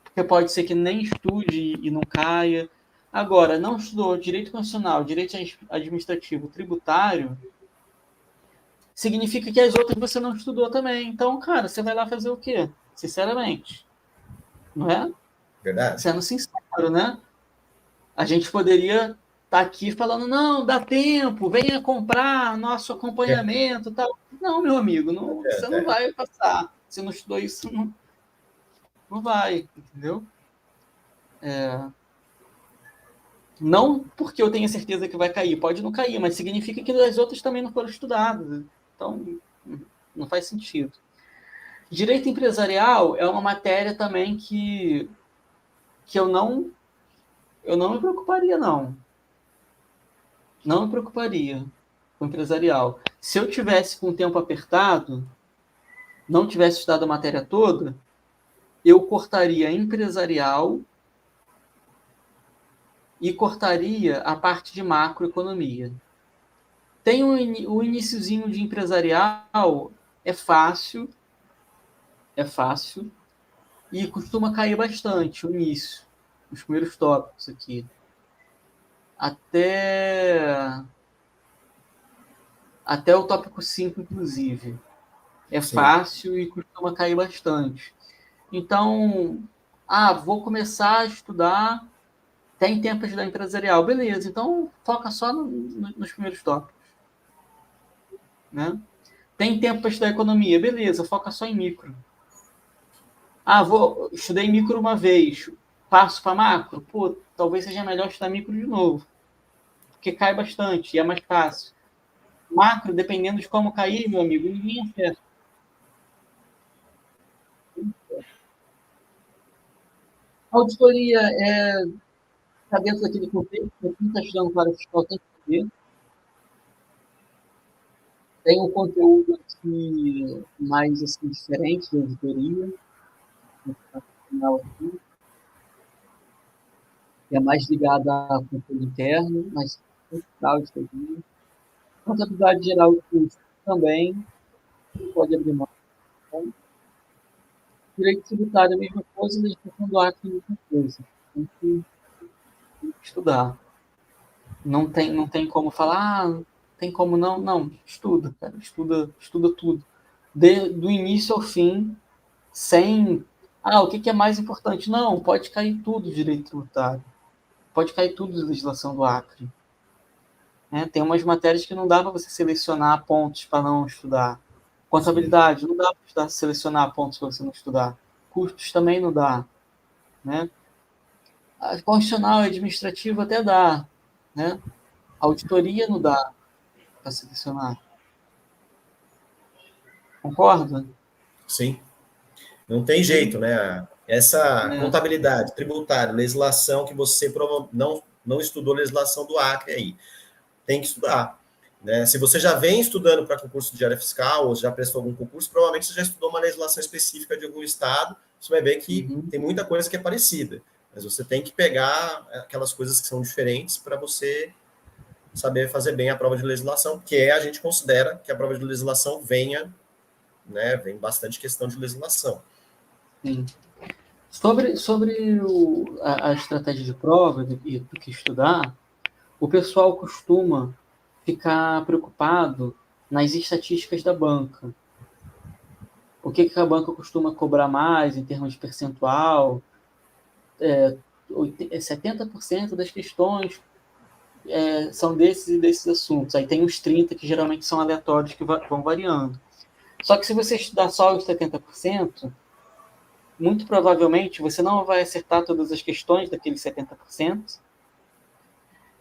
porque pode ser que nem estude e não caia. Agora, não estudou direito constitucional, direito administrativo, tributário, significa que as outras você não estudou também. Então, cara, você vai lá fazer o quê? Sinceramente. Não é? Verdade. Sendo sincero, né? A gente poderia estar aqui falando, não, dá tempo, venha comprar nosso acompanhamento, tal. Não, meu amigo, você não vai passar. Se não estudou isso, não vai, entendeu? Não porque eu tenha certeza que vai cair, pode não cair, mas significa que as outras também não foram estudadas. Então, não faz sentido. Direito empresarial é uma matéria também que eu não me preocuparia, não. Não me preocuparia com empresarial. Se eu tivesse com o tempo apertado, não tivesse estudado a matéria toda, eu cortaria empresarial e cortaria a parte de macroeconomia. Tem o iniciozinho de empresarial, é fácil, e costuma cair bastante o início, os primeiros tópicos aqui. Até o tópico 5, inclusive. É Sim. fácil e costuma cair bastante. Então, vou começar a estudar, tem tempo de estudar empresarial. Beleza, então foca só nos primeiros tópicos. Né? Tem tempo para estudar economia. Beleza, foca só em micro. Estudei micro uma vez, passo para macro? Pô, talvez seja melhor estudar micro de novo, porque cai bastante e é mais fácil. Macro, dependendo de como cair, meu amigo, ninguém acerta. A auditoria está dentro daquele contexto, quem está estudando para fiscal tem que saber. Tem um conteúdo aqui mais assim, diferente da auditoria, que é mais ligado a controle interno, mas da auditoria. Contabilidade geral e custo também, pode abrir mão. Direito tributário é a mesma coisa, legislação do acto é a mesma coisa. Tem que estudar. Não tem como falar, tem como não. Não, estuda, cara. Estuda tudo. Do início ao fim, sem. O que é mais importante? Não, pode cair tudo de direito tributário. Pode cair tudo de legislação do Acre. Né? Tem umas matérias que não dá para você selecionar pontos para não estudar. Contabilidade, sim, não dá para selecionar pontos para você não estudar. Custos também não dá. Né? A constitucional e administrativa até dá. Né? Auditoria não dá para selecionar. Concorda? Sim. Não tem jeito, né? Essa contabilidade, tributária, legislação que você não estudou legislação do Acre aí, tem que estudar. Né? Se você já vem estudando para concurso de área fiscal ou já prestou algum concurso, provavelmente você já estudou uma legislação específica de algum estado, você vai ver que tem muita coisa que é parecida. Mas você tem que pegar aquelas coisas que são diferentes para você saber fazer bem a prova de legislação, que a gente considera que a prova de legislação venha, né, vem bastante questão de legislação. Sim. Sobre a estratégia de prova e do que estudar, o pessoal costuma ficar preocupado nas estatísticas da banca. O que a banca costuma cobrar mais em termos de percentual? 70% das questões são desses e desses assuntos. Aí tem uns 30% que geralmente são aleatórios, que vão variando. Só que se você estudar só os 70%, muito provavelmente você não vai acertar todas as questões daqueles 70%.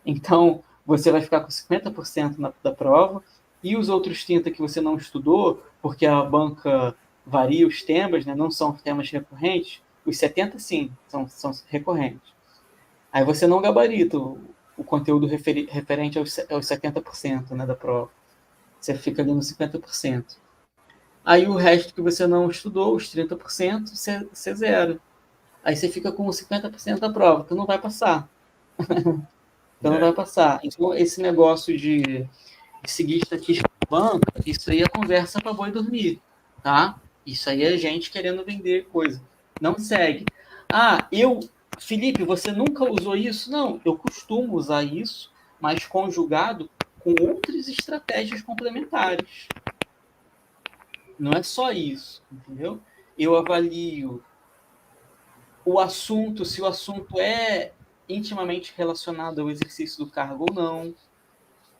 Então, você vai ficar com 50% da prova, e os outros 30% que você não estudou, porque a banca varia os temas, né? Não são temas recorrentes, os 70% sim, são recorrentes. Aí você não gabarita o conteúdo referente aos 70%, né, da prova. Você fica ali nos 50%. Aí o resto que você não estudou, os 30%, você zero. Aí você fica com 50% da prova, tu não vai passar. Não vai passar. Então, esse negócio de seguir estatística do banco, isso aí é conversa para boi dormir, tá? Isso aí é gente querendo vender coisa. Não segue. Felipe, você nunca usou isso? Não, eu costumo usar isso, mas conjugado com outras estratégias complementares. Não é só isso, entendeu? Eu avalio o assunto, se o assunto é intimamente relacionado ao exercício do cargo ou não.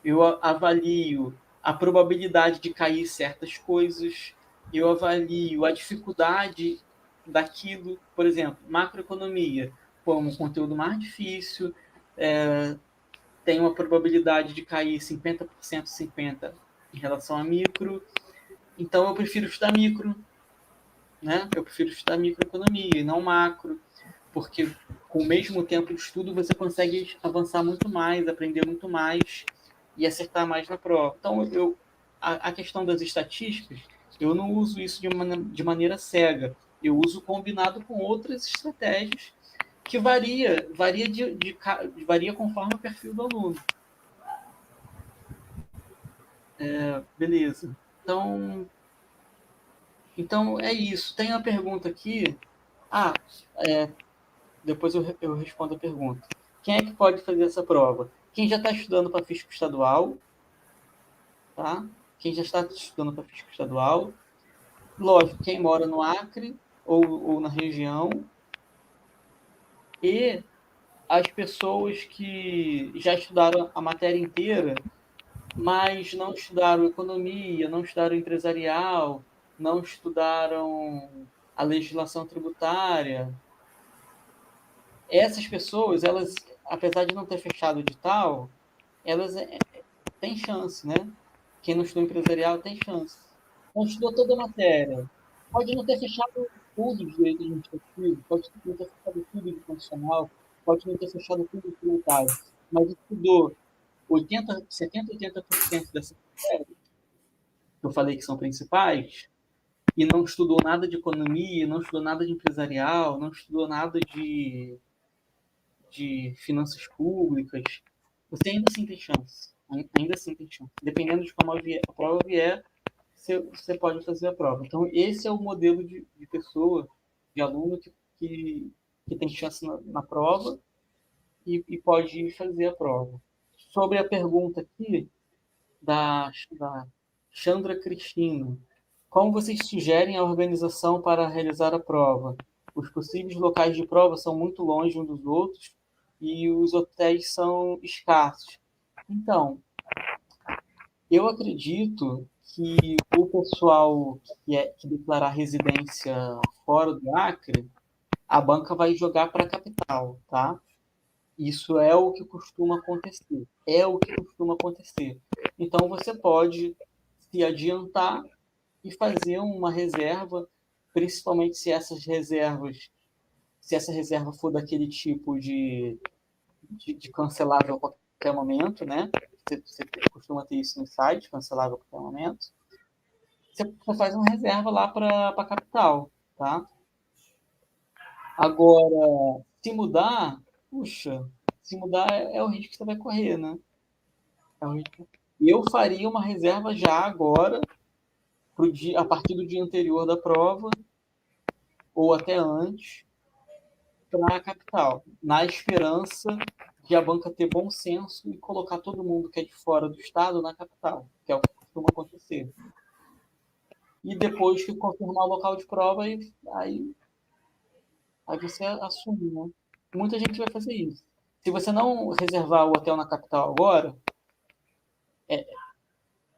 Eu avalio a probabilidade de cair certas coisas. Eu avalio a dificuldade daquilo. Por exemplo, macroeconomia, um conteúdo mais difícil, tem uma probabilidade de cair 50%, 50% em relação a micro. Então, eu prefiro estudar micro. Né? Eu prefiro estudar microeconomia e não macro, porque com o mesmo tempo de estudo você consegue avançar muito mais, aprender muito mais e acertar mais na prova. Então, a questão das estatísticas, eu não uso isso de maneira cega. Eu uso combinado com outras estratégias que varia conforme o perfil do aluno. Beleza. Então é isso. Tem uma pergunta aqui. Depois eu respondo a pergunta. Quem é que pode fazer essa prova? Quem já está estudando para fisco estadual, tá? Quem já está estudando para fisco estadual. Lógico, quem mora no Acre ou na região. E as pessoas que já estudaram a matéria inteira, mas não estudaram economia, não estudaram empresarial, não estudaram a legislação tributária. Essas pessoas, elas, apesar de não ter fechado o edital, elas têm chance, né? Quem não estudou empresarial tem chance. Não estudou toda a matéria. Pode não ter fechado tudo de direito administrativo, pode não ter fechado tudo de constitucional, pode não ter fechado tudo de tributário, mas estudou 70, 80% dessas matérias, que eu falei que são principais, e não estudou nada de economia, não estudou nada de empresarial, não estudou nada de finanças públicas, você ainda assim tem chance. Ainda assim tem chance. Dependendo de como a prova vier, você pode fazer a prova. Então, esse é o modelo de pessoa, de aluno que tem chance na prova e pode fazer a prova. Sobre a pergunta aqui da Chandra Cristina, como vocês sugerem a organização para realizar a prova? Os possíveis locais de prova são muito longe uns dos outros e os hotéis são escassos. Então, eu acredito que o pessoal que declarar residência fora do Acre, a banca vai jogar para a capital, tá? Isso é o que costuma acontecer. É o que costuma acontecer. Então, você pode se adiantar e fazer uma reserva, principalmente se essa reserva for daquele tipo de cancelável a qualquer momento, né? Você costuma ter isso no site, cancelável a qualquer momento. Você faz uma reserva lá para a capital, tá? Agora, se mudar, puxa, se mudar é o risco que você vai correr, né? Eu faria uma reserva já agora, a partir do dia anterior da prova, ou até antes, para a capital, na esperança de a banca ter bom senso e colocar todo mundo que é de fora do estado na capital, que é o que costuma acontecer. E depois que confirmar o local de prova, aí você assume, né? Muita gente vai fazer isso. Se você não reservar o hotel na capital agora,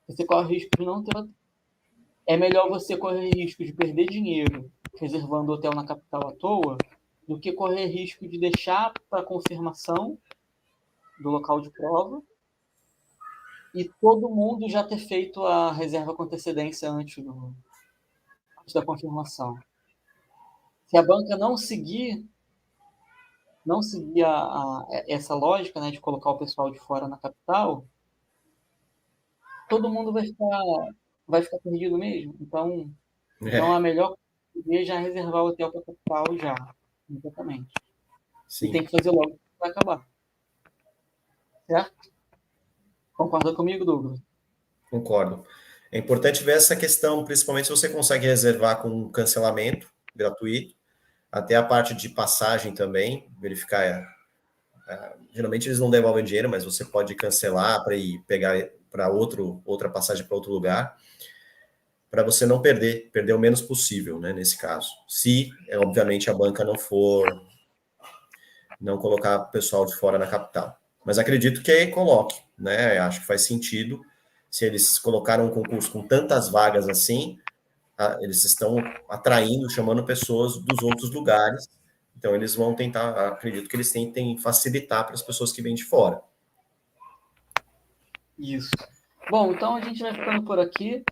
você corre risco de não ter. É melhor você correr risco de perder dinheiro reservando hotel na capital à toa do que correr risco de deixar para confirmação do local de prova e todo mundo já ter feito a reserva com antecedência antes da confirmação. Se a banca não seguir essa lógica, né, de colocar o pessoal de fora na capital, todo mundo vai ficar perdido mesmo. Então a melhor coisa é já reservar o hotel para a capital já, imediatamente. E tem que fazer logo, vai acabar. Certo? Concorda comigo, Douglas? Concordo. É importante ver essa questão, principalmente se você consegue reservar com cancelamento gratuito, até a parte de passagem também, verificar. Geralmente eles não devolvem dinheiro, mas você pode cancelar para ir pegar para outra passagem para outro lugar, para você não perder o menos possível, né, nesse caso. Se, obviamente, a banca não colocar o pessoal de fora na capital. Mas acredito que coloque, né? Acho que faz sentido. Se eles colocaram um concurso com tantas vagas assim, eles estão atraindo, chamando pessoas dos outros lugares. Então, eles vão tentar, acredito que eles tentem facilitar para as pessoas que vêm de fora. Isso. Bom, então a gente vai ficando por aqui.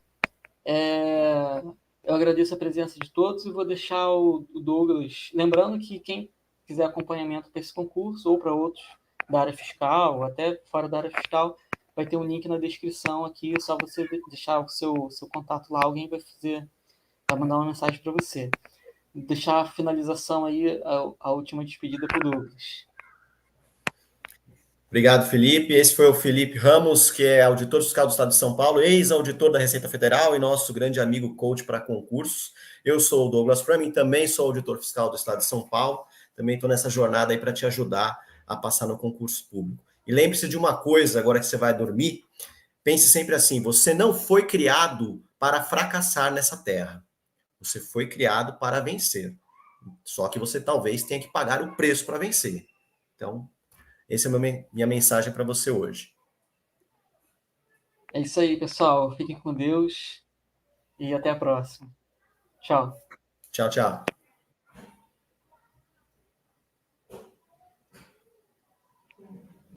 Eu agradeço a presença de todos e vou deixar o Douglas. Lembrando que quem quiser acompanhamento para esse concurso ou para outros da área fiscal, até fora da área fiscal, vai ter um link na descrição aqui. É só você deixar o seu contato lá, alguém vai mandar uma mensagem para você. deixar a finalização aí, a última despedida para o Douglas. Obrigado, Felipe. Esse foi o Felipe Ramos, que é auditor fiscal do Estado de São Paulo, ex-auditor da Receita Federal e nosso grande amigo coach para concursos. Eu sou o Douglas Framing, também sou auditor fiscal do Estado de São Paulo. Também estou nessa jornada aí para te ajudar a passar no concurso público. E lembre-se de uma coisa, agora que você vai dormir, pense sempre assim, você não foi criado para fracassar nessa terra. Você foi criado para vencer. Só que você talvez tenha que pagar o preço para vencer. Então, essa é minha mensagem para você hoje. É isso aí, pessoal. Fiquem com Deus e até a próxima. Tchau. Tchau, tchau.